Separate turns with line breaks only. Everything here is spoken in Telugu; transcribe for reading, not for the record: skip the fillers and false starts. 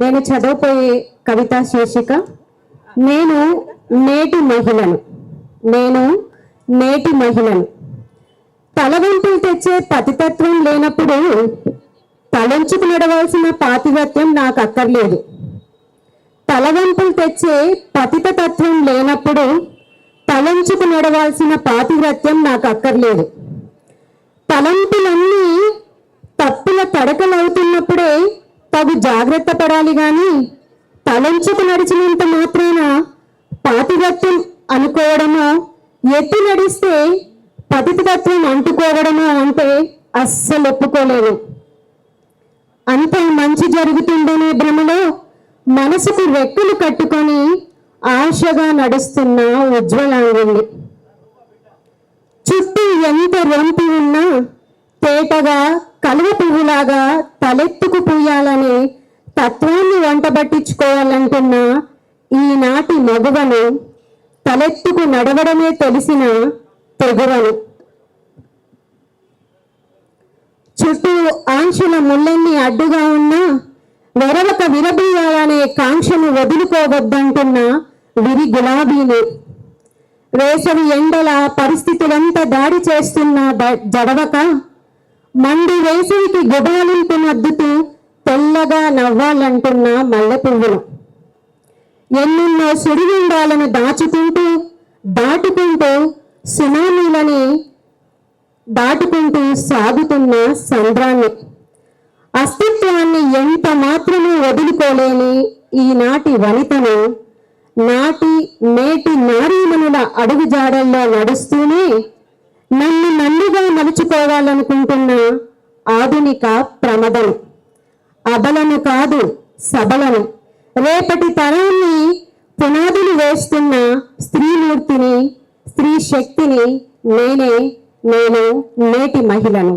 నేను చదవబోయే కవితా శీర్షిక నేను నేటి మహిళను. నేను నేటి మహిళను. తలవంపులు తెచ్చే పతితత్వం లేనప్పుడు తలంచుకు నడవాల్సిన పాతివ్రత్యం నాకు అక్కర్లేదు. తలవంపులు తెచ్చే పతితత్వం లేనప్పుడు తలంచుకు నడవాల్సిన పాతివ్రత్యం నాకు అక్కర్లేదు. తలంపులన్నీ తప్పుల తడకలవుతున్నప్పుడే తగు జాగ్రత్త పడాలి గాని తలంచుకు నడిచినంత మాత్రాన పాతివ్రత్యం అనుకోవడమో, ఎత్తి నడిస్తే పతితత్వం అంటుకోవడమో అంటే అస్సలు ఒప్పుకోలేను. అంత మంచి జరుగుతుందనే భ్రమలో మనసుకు రెక్కలు కట్టుకొని ఆశగా నడుస్తున్న ఉజ్వలాంగుణ్ణి. చుట్టూ ఎంత రొంపి ఉన్నా తేటగా కలువ పువ్వులాగా తలెత్తుకు పూయాలనే తత్వాన్ని వంటబట్టించుకోవాలంటున్న ఈనాటి మగువను, తలెత్తుకు నడవడమే తెలిసిన తెగువను. చుట్టూ ఆంక్షల ముళ్ళన్నీ అడ్డుగా ఉన్నా వెరవక విరబీయాలనే కాంక్షను వదులుకోవద్దంటున్న విరి గులాబీని. వేసవి ఎండల పరిస్థితులంతా దాడి చేస్తున్న జడవక మండి వేసవికి గుబాలింపు నద్దుతూ తెల్లగా నవ్వాలంటున్న మల్లె పువ్వులు. ఎన్నెన్నో సుడిగుండాలను దాటుకుంటూ సునామీలని దాటుకుంటూ సాగుతున్న సంద్రాన్ని. అస్తిత్వాన్ని ఎంత మాత్రమూ వదులుకోలేని ఈనాటి వనితను నేటి నారీమణుల అడుగు జాడల్లో నడుస్తూనే నన్ను నన్నుగా మలుచుకోవాలనుకుంటున్న ఆధునిక ప్రమదను. అబలను కాదు సబలను, రేపటి తరాన్ని పునాదులు వేస్తున్న స్త్రీమూర్తిని, స్త్రీ శక్తిని నేను నేటి మహిళను.